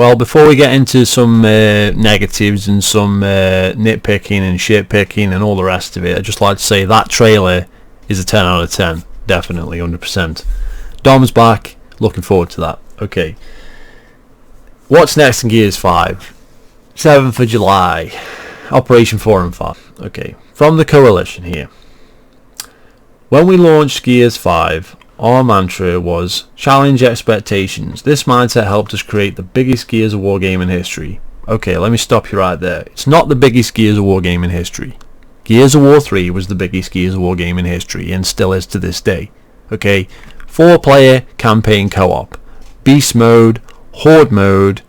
Well, before we get into some negatives and some nitpicking and shit picking and all the rest of it, I'd just like to say that trailer is a 10 out of 10. Definitely, 100%. Dom's back. Looking forward to that. Okay. What's next in Gears 5? 7th of July. Operation 4 and 5. Okay. From the Coalition here. When we launched Gears 5, our mantra was challenge expectations. This mindset helped us create the biggest Gears of War game in history. Okay, let me stop you right there. It's not the biggest Gears of War game in history. Gears of War 3 was the biggest Gears of War game in history and still is to this day. Okay, 4-player campaign co-op, beast mode, horde mode,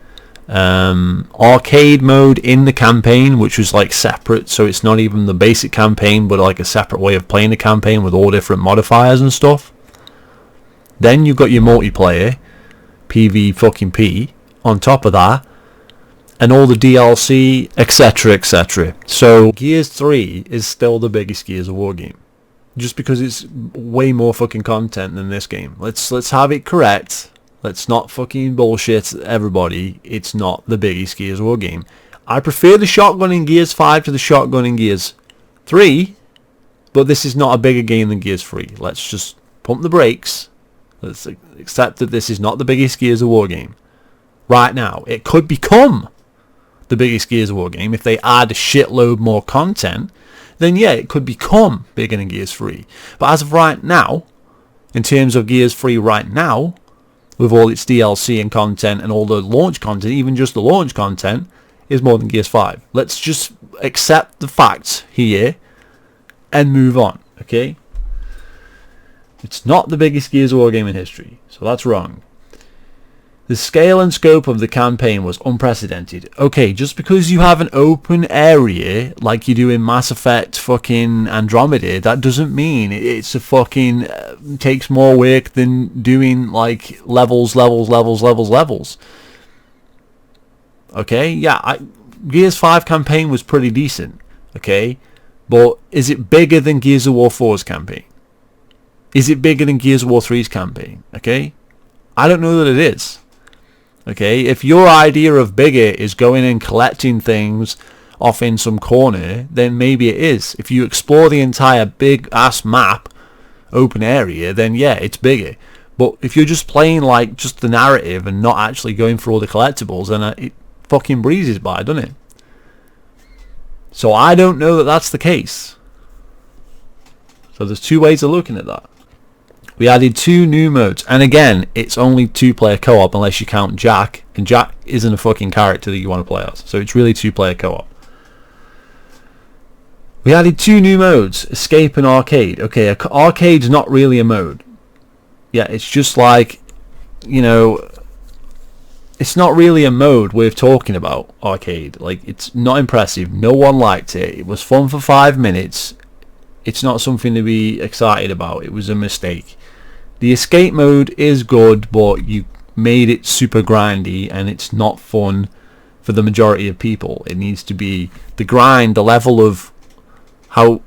arcade mode in the campaign, which was like separate, so it's not even the basic campaign but like a separate way of playing the campaign with all different modifiers and stuff. Then you've got your multiplayer, PvP, on top of that, and all the DLC, etc, etc. So Gears 3 is still the biggest Gears of War game, just because it's way more fucking content than this game. Let's have it correct. Let's not fucking bullshit everybody. It's not the biggest Gears of War game. I prefer the shotgun in Gears 5 to the shotgun in Gears 3, but this is not a bigger game than Gears 3. Let's just pump the brakes. Let's accept that this is not the biggest Gears of War game. Right now, it could become the biggest Gears of War game if they add a shitload more content. Then yeah, it could become bigger than Gears 3. But as of right now, in terms of Gears 3 right now, with all its DLC and content and all the launch content, even just the launch content, is more than Gears 5. Let's just accept the facts here and move on, okay? It's not the biggest Gears of War game in history, so that's wrong. The scale and scope of the campaign was unprecedented. Okay, just because you have an open area like you do in Mass Effect fucking Andromeda, that doesn't mean it's a fucking takes more work than doing like levels. Okay, yeah, Gears 5 campaign was pretty decent, okay? But is it bigger than Gears of War 4's campaign? Is it bigger than Gears of War 3's campaign? Okay? I don't know that it is. Okay? If your idea of bigger is going and collecting things off in some corner, then maybe it is. If you explore the entire big ass map, open area, then yeah, it's bigger. But if you're just playing like just the narrative and not actually going for all the collectibles, then it fucking breezes by, doesn't it? So I don't know that that's the case. So there's two ways of looking at that. We added 2 new modes, and again, it's only 2-player co-op unless you count Jack, and Jack isn't a fucking character that you want to play as, so it's really 2-player co-op. We added 2 new modes, Escape and Arcade. Okay, Arcade's not really a mode. Yeah, it's just like, you know, it's not really a mode worth talking about, Arcade. Like, it's not impressive, no one liked it, it was fun for 5 minutes, it's not something to be excited about, it was a mistake. The escape mode is good, but you made it super grindy and it's not fun for the majority of people. It needs to be the grind, the level of how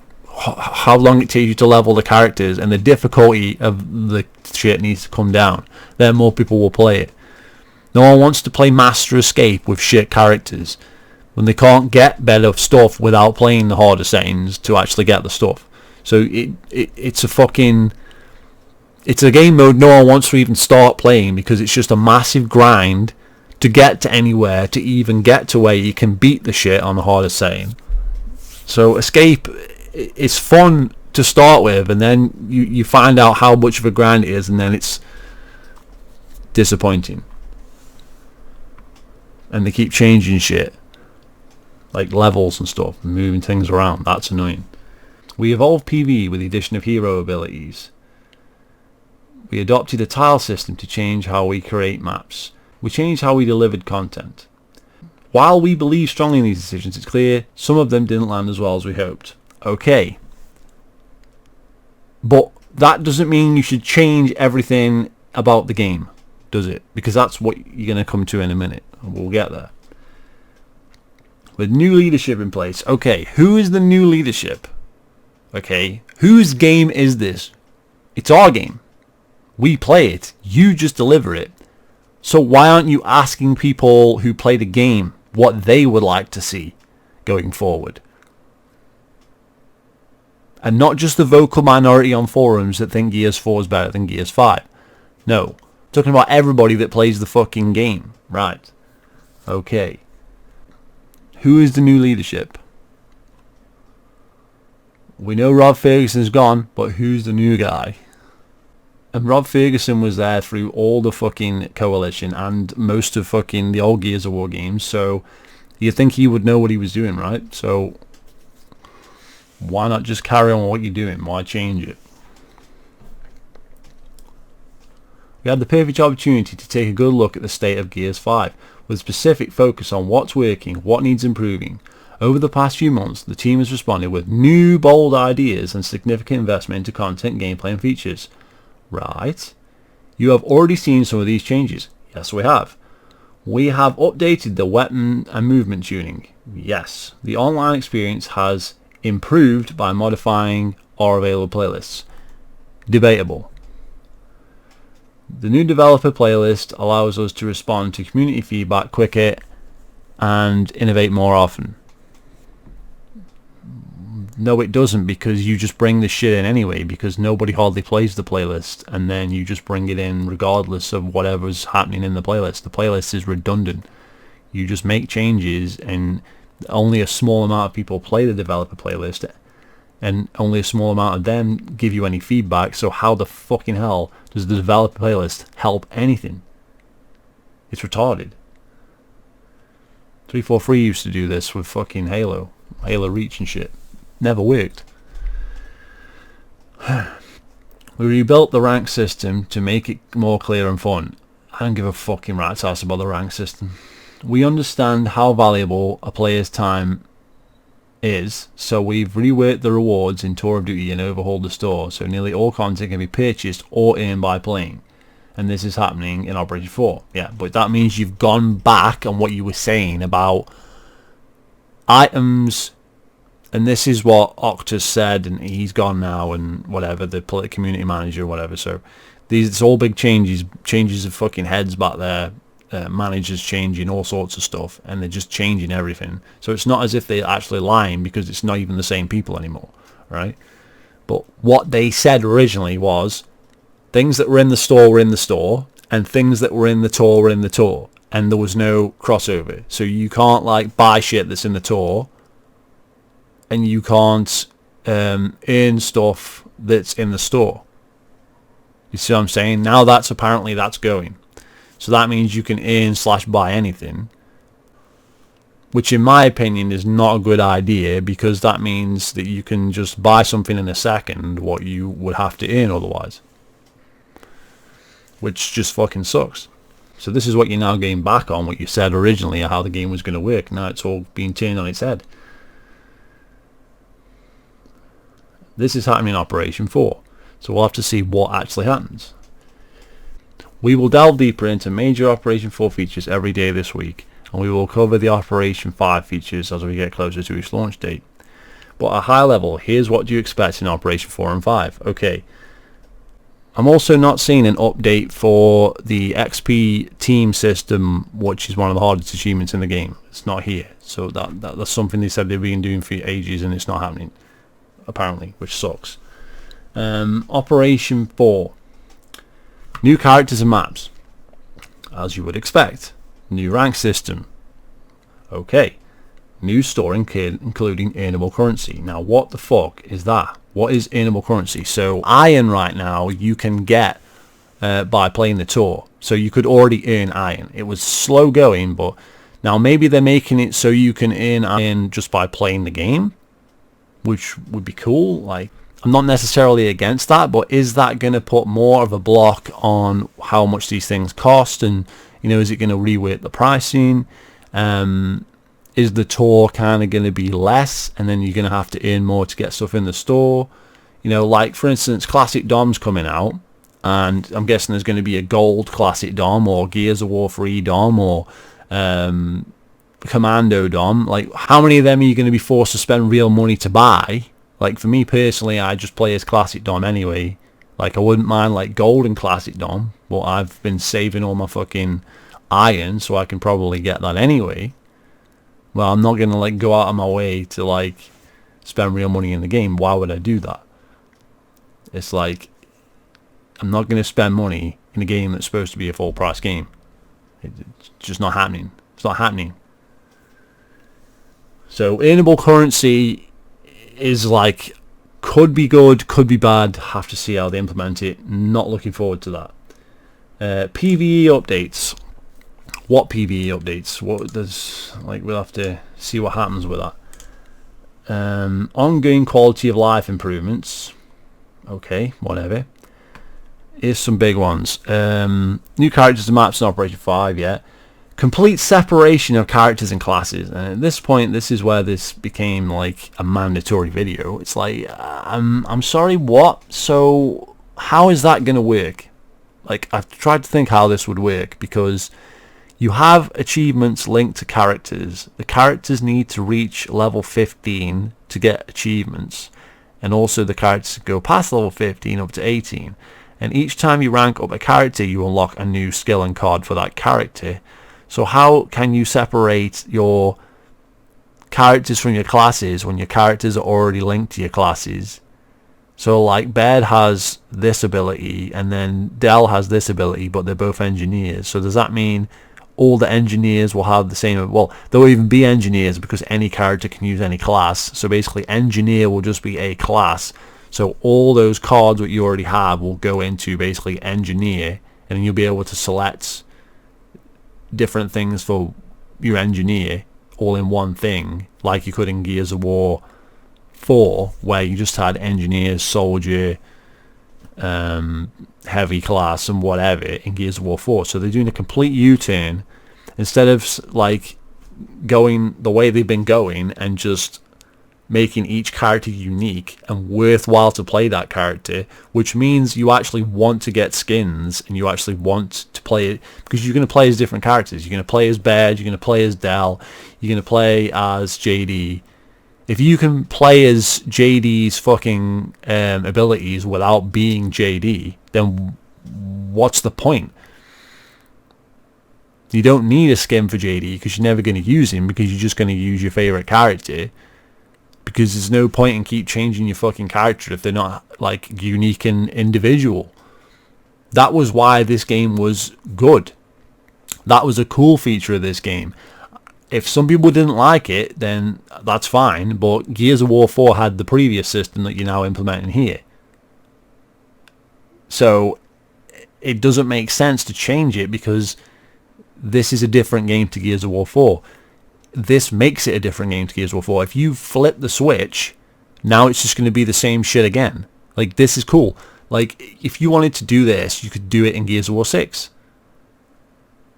long it takes you to level the characters and the difficulty of the shit needs to come down. Then more people will play it. No one wants to play Master Escape with shit characters when they can't get better stuff without playing the harder settings to actually get the stuff. So it's a fucking... It's a game mode no one wants to even start playing because it's just a massive grind to get to anywhere, to even get to where you can beat the shit on the harder setting. So Escape is fun to start with, and then you find out how much of a grind it is, and then it's disappointing. And they keep changing shit, like levels and stuff, and moving things around. That's annoying. We evolved PvE with the addition of hero abilities. We adopted a tile system to change how we create maps. We changed how we delivered content. While we believe strongly in these decisions, it's clear some of them didn't land as well as we hoped. Okay. But that doesn't mean you should change everything about the game, does it? Because that's what you're going to come to in a minute. And we'll get there. With new leadership in place. Okay, who is the new leadership? Okay, whose game is this? It's our game. We play it. You just deliver it. So why aren't you asking people who play the game what they would like to see going forward? And not just the vocal minority on forums that think Gears 4 is better than Gears 5. No. I'm talking about everybody that plays the fucking game. Right. Okay. Who is the new leadership? We know Rob Ferguson's gone, but who's the new guy? And Rob Ferguson was there through all the fucking Coalition and most of fucking the old Gears of War games, so you'd think he would know what he was doing, right? So why not just carry on what you're doing? Why change it? We had the perfect opportunity to take a good look at the state of Gears 5, with specific focus on what's working, what needs improving. Over the past few months, the team has responded with new bold ideas and significant investment into content, gameplay and features. Right. You have already seen some of these changes. Yes, we have. We have updated the weapon and movement tuning. Yes. The online experience has improved by modifying our available playlists. Debatable. The new developer playlist allows us to respond to community feedback quicker and innovate more often. No, it doesn't, because you just bring the shit in anyway, because nobody hardly plays the playlist, and then you just bring it in regardless of whatever's happening in the playlist. The playlist is redundant. You just make changes, and only a small amount of people play the developer playlist, and only a small amount of them give you any feedback, so how the fucking hell does the developer playlist help anything? It's retarded. 343 used to do this with fucking Halo Reach and shit. Never worked. We rebuilt the rank system to make it more clear and fun. I don't give a fucking rat's ass about the rank system. We understand how valuable a player's time is, so we've reworked the rewards in Tour of Duty and overhauled the store, so nearly all content can be purchased or earned by playing. And this is happening in Operation 4. Yeah, but that means you've gone back on what you were saying about items. And this is what Octus said, and he's gone now, and whatever, the community manager or whatever. So it's all big changes of fucking heads back there, managers changing, all sorts of stuff, and they're just changing everything. So it's not as if they're actually lying, because it's not even the same people anymore, right? But what they said originally was things that were in the store, and things that were in the tour were in the tour, and there was no crossover. So you can't like buy shit that's in the tour, and you can't earn stuff that's in the store. You see what I'm saying? Now that's going. So that means you can earn/buy anything, which in my opinion is not a good idea, because that means that you can just buy something in a second what you would have to earn otherwise, which just fucking sucks. So this is what you're now getting back on what you said originally, how the game was going to work. Now it's all being turned on its head. This is happening in Operation 4, so we'll have to see what actually happens. We will delve deeper into major Operation 4 features every day this week, and we will cover the Operation 5 features as we get closer to its launch date. But at a high level, here's what you expect in Operation 4 and 5. Okay, I'm also not seeing an update for the XP team system, which is one of the hardest achievements in the game. It's not here, so that's something they said they've been doing for ages, and it's not happening, apparently, which sucks. Operation 4. New characters and maps, as you would expect. New rank system. Okay. New store including earnable currency. Now what the fuck is that? What is earnable currency? So iron right now you can get by playing the tour. So you could already earn iron. It was slow going, but now maybe they're making it so you can earn iron just by playing the game, which would be cool. Like, I'm not necessarily against that, but is that going to put more of a block on how much these things cost? And, you know, is it going to rework the pricing? Is the tour kind of going to be less, and then you're going to have to earn more to get stuff in the store? You know, like, for instance, Classic Dom's coming out, and I'm guessing there's going to be a gold Classic Dom, or Gears of War 3 Dom, or Commando Dom. Like, how many of them are you going to be forced to spend real money to buy? Like, for me personally, I just play as Classic Dom anyway. Like, I wouldn't mind like gold and Classic Dom, but I've been saving all my fucking iron, so I can probably get that anyway. Well, I'm not going to like go out of my way to like spend real money in the game. Why would I do that? It's like, I'm not going to spend money in a game that's supposed to be a full price game. It's just not happening. It's not happening. So earnable currency is like, could be good, could be bad. Have to see how they implement it. Not looking forward to that. PvE updates. What PvE updates? What does, like, we'll have to see what happens with that. Ongoing quality of life improvements. Okay, whatever. Here's some big ones. New characters and maps in Operation 5, yeah. Complete separation of characters and classes. And at this point, this is where this became like a mandatory video. It's like, I'm sorry, what? So how is that going to work? Like, I've tried to think how this would work, because you have achievements linked to characters. The characters need to reach level 15 to get achievements. And also the characters go past level 15 up to 18. And each time you rank up a character, you unlock a new skill and card for that character. So how can you separate your characters from your classes when your characters are already linked to your classes? So like Baird has this ability and then Dell has this ability, but they're both engineers. So does that mean all the engineers will have the same? Well, there will even be engineers, because any character can use any class. So basically engineer will just be a class. So all those cards that you already have will go into basically engineer, and you'll be able to select different things for your engineer all in one thing, like you could in Gears of War 4, where you just had engineers, soldier, heavy class and whatever in Gears of War 4. So they're doing a complete U-turn. Instead of like going the way they've been going and just making each character unique and worthwhile to play that character, which means you actually want to get skins and you actually want to play it, because you're going to play as different characters. You're going to play as Baird, you're going to play as Dell, you're going to play as JD. If you can play as JD's fucking abilities without being JD, then what's the point? You don't need a skin for JD, because you're never going to use him, because you're just going to use your favorite character. Because there's no point in keep changing your fucking character if they're not like unique and individual. That was why this game was good. That was a cool feature of this game. If some people didn't like it, then that's fine. But Gears of War 4 had the previous system that you're now implementing here. So it doesn't make sense to change it, because this is a different game to Gears of War 4. This makes it a different game to Gears of War 4. If you flip the switch, now it's just going to be the same shit again. Like, this is cool. Like, if you wanted to do this, you could do it in Gears of War 6.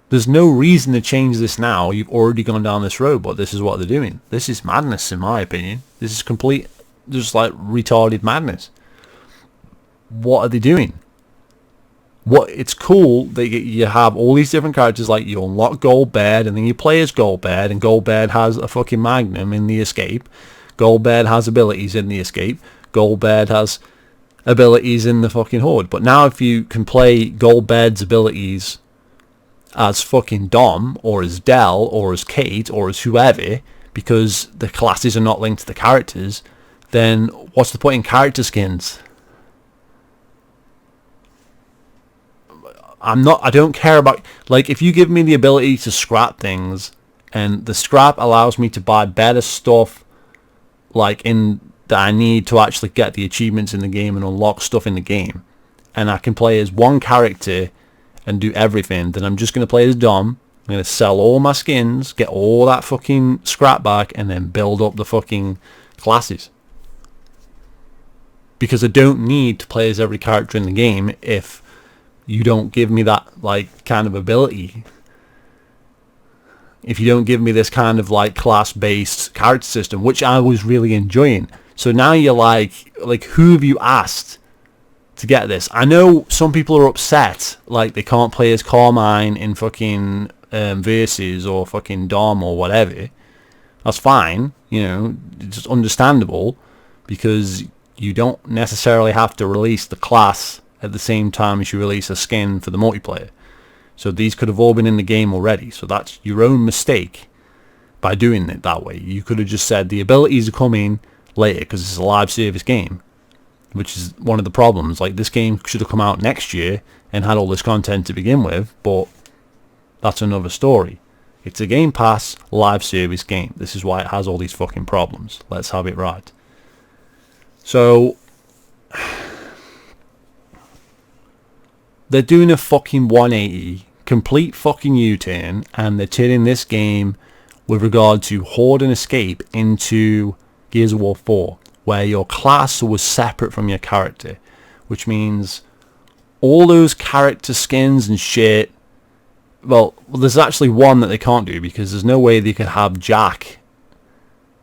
There's no reason to change this now. You've already gone down this road, but this is what they're doing. This is madness, in my opinion. This is complete, just like retarded madness. What are they doing? It's cool that you have all these different characters. Like, you unlock Goldbeard, and then you play as Goldbeard, and Goldbeard has a fucking magnum in the escape. Goldbeard has abilities in the escape. Goldbeard has abilities in the fucking horde. But now if you can play Goldbeard's abilities as fucking Dom, or as Dell, or as Kate, or as whoever, because the classes are not linked to the characters, then what's the point in character skins? I don't care about, like, if you give me the ability to scrap things, and the scrap allows me to buy better stuff, like, in that I need to actually get the achievements in the game and unlock stuff in the game, and I can play as one character and do everything, then I'm just going to play as Dom. I'm going to sell all my skins, get all that fucking scrap back, and then build up the fucking classes. Because I don't need to play as every character in the game if you don't give me that, like, kind of ability. If you don't give me this kind of, like, class-based character system, which I was really enjoying. So now you're like, who have you asked to get this? I know some people are upset, like, they can't play as Carmine in fucking Versus or fucking Dom or whatever. That's fine, you know, it's understandable, because you don't necessarily have to release the class at the same time as you release a skin for the multiplayer. So these could have all been in the game already. So that's your own mistake by doing it that way. You could have just said the abilities are coming later because it's a live service game, which is one of the problems. Like, this game should have come out next year and had all this content to begin with, but that's another story. It's a Game Pass live service game. This is why it has all these fucking problems. Let's have it right. So they're doing a fucking 180, complete fucking U-turn, and they're turning this game with regard to Horde and Escape into Gears of War 4, where your class was separate from your character, which means all those character skins and shit. Well, there's actually one that they can't do, because there's no way they could have Jack.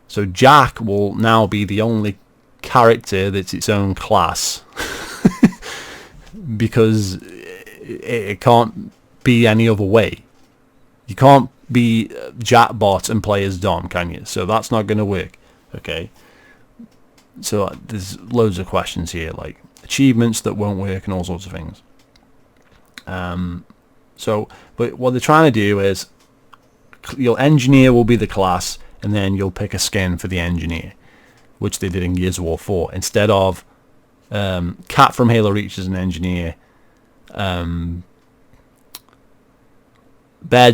So Jack will now be the only character that's its own class. Because it can't be any other way. You can't be Jackbot and play as Dom, can you? So that's not going to work. Okay. So there's loads of questions here, like achievements that won't work and all sorts of things. But what they're trying to do is your engineer will be the class, and then you'll pick a skin for the engineer, which they did in Gears of War 4. Instead of Cat from Halo Reach as an engineer, Baird's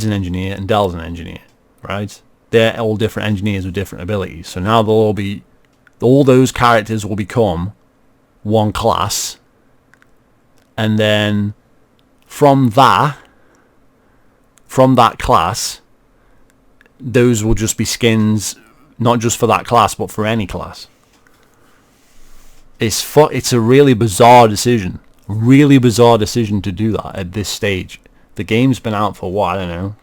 an engineer, and Dell's an engineer, right? They're all different engineers with different abilities. So now all those characters will become one class, and then from that class, those will just be skins, not just for that class, but for any class. It's a really bizarre decision to do that at this stage. The game's been out for what, I don't know,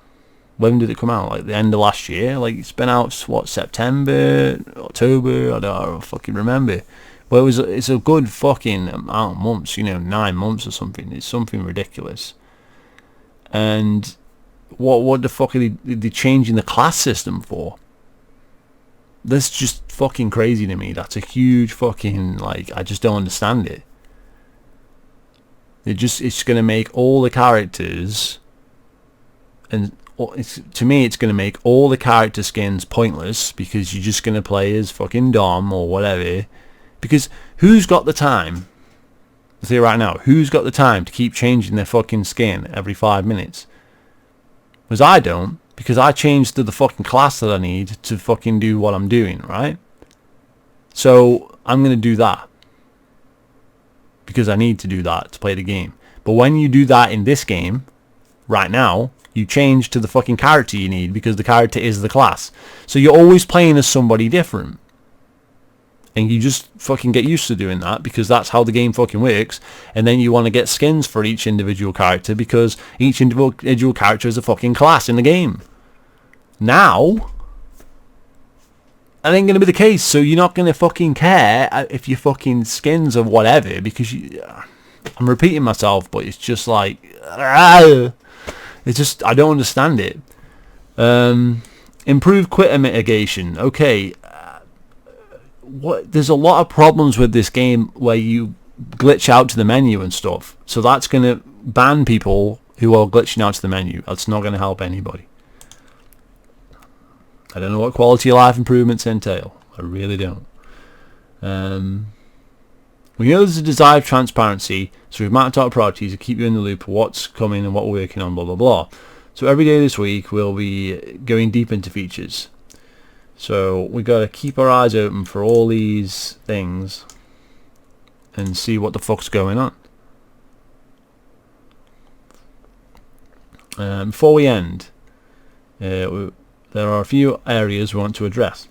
when did it come out? Like the end of last year? Like, it's been out, what, September, October? I don't fucking remember. Well, it's a good fucking amount of months, 9 months or something. It's something ridiculous. And what the fuck are they changing the class system for? That's just fucking crazy to me. That's a huge fucking, like, I just don't understand it. It's going to make all the characters, and to me it's going to make all the character skins pointless, because you're just going to play as fucking Dom or whatever. Because who's got the time? I'll tell you right now, who's got the time to keep changing their fucking skin every 5 minutes? Because I don't, because I change to the fucking class that I need to fucking do what I'm doing, right? So I'm going to do that, because I need to do that to play the game. But when you do that in this game, right now, you change to the fucking character you need, because the character is the class. So you're always playing as somebody different. And you just fucking get used to doing that, because that's how the game fucking works. And then you want to get skins for each individual character, because each individual character is a fucking class in the game. Now, that ain't going to be the case. So you're not going to fucking care if your fucking skins or whatever, because I'm repeating myself, but it's just like, it's just, I don't understand it. Improved quitter mitigation. Okay. There's a lot of problems with this game where you glitch out to the menu and stuff. So that's going to ban people who are glitching out to the menu. That's not going to help anybody. I don't know what quality of life improvements entail. I really don't. We know there's a desire for transparency, so we've mapped out priorities to keep you in the loop of what's coming and what we're working on, blah, blah, blah. So every day this week we'll be going deep into features. So we got to keep our eyes open for all these things and see what the fuck's going on. Before we end, there are a few areas we want to address.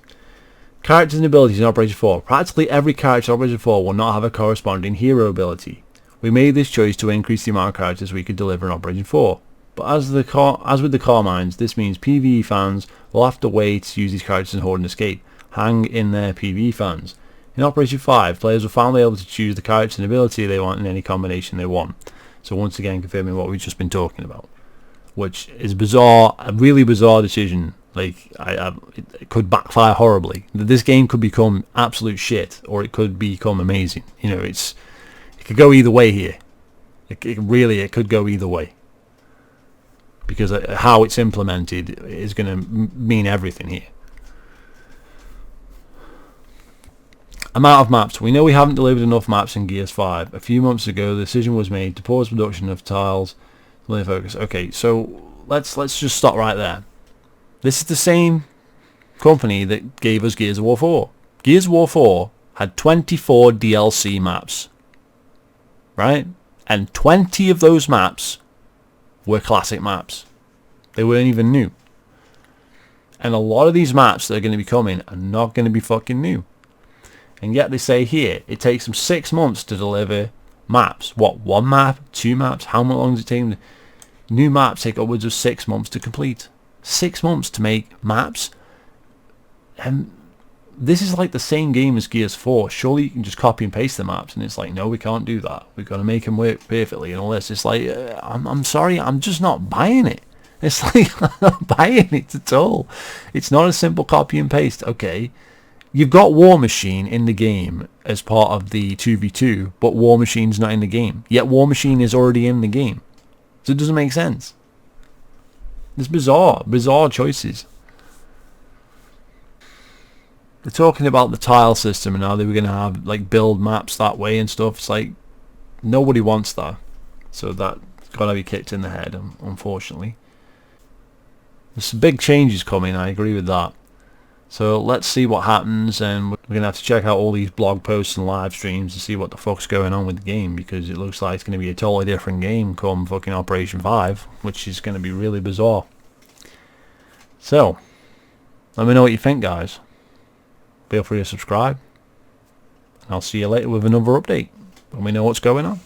Characters and abilities in Operation 4. Practically every character in Operation 4 will not have a corresponding hero ability. We made this choice to increase the amount of characters we could deliver in Operation 4. But as with the car mines, this means PvE fans will have to wait to use these characters in Horde and Escape. Hang in there, PvE fans. In Operation 5, players will finally be able to choose the character and ability they want in any combination they want. So once again, confirming what we've just been talking about, which is bizarre, a really bizarre decision. Like, it could backfire horribly. This game could become absolute shit, or it could become amazing. It could go either way here. It could go either way. because how it's implemented is going to mean everything here. Amount of maps. We know we haven't delivered enough maps in Gears 5. A few months ago, the decision was made to pause production of tiles. Focus. Okay, so let's just stop right there. This is the same company that gave us Gears of War 4. Gears of War 4 had 24 DLC maps, right? And 20 of those maps were classic maps. They weren't even new. And a lot of these maps that are going to be coming are not going to be fucking new. And yet they say here, it takes them 6 months to deliver maps. What, 1 map? 2 maps? How long does it take them? New maps take upwards of 6 months to complete. 6 months to make maps? And this is like the same game as Gears 4. Surely you can just copy and paste the maps. And it's like, no, we can't do that. We've got to make them work perfectly and all this. It's like, I'm sorry, I'm just not buying it. It's like, I'm not buying it at all. It's not a simple copy and paste. Okay, you've got War Machine in the game as part of the 2v2, but War Machine's not in the game. Yet War Machine is already in the game. So it doesn't make sense. It's bizarre choices. They're talking about the tile system and how they were going to have like build maps that way and stuff. It's like nobody wants that. So that's got to be kicked in the head, unfortunately. There's some big changes coming, I agree with that. So let's see what happens, and we're going to have to check out all these blog posts and live streams to see what the fuck's going on with the game, because it looks like it's going to be a totally different game come fucking Operation 5, which is going to be really bizarre. So, let me know what you think, guys. Feel free to subscribe, and I'll see you later with another update when we know what's going on.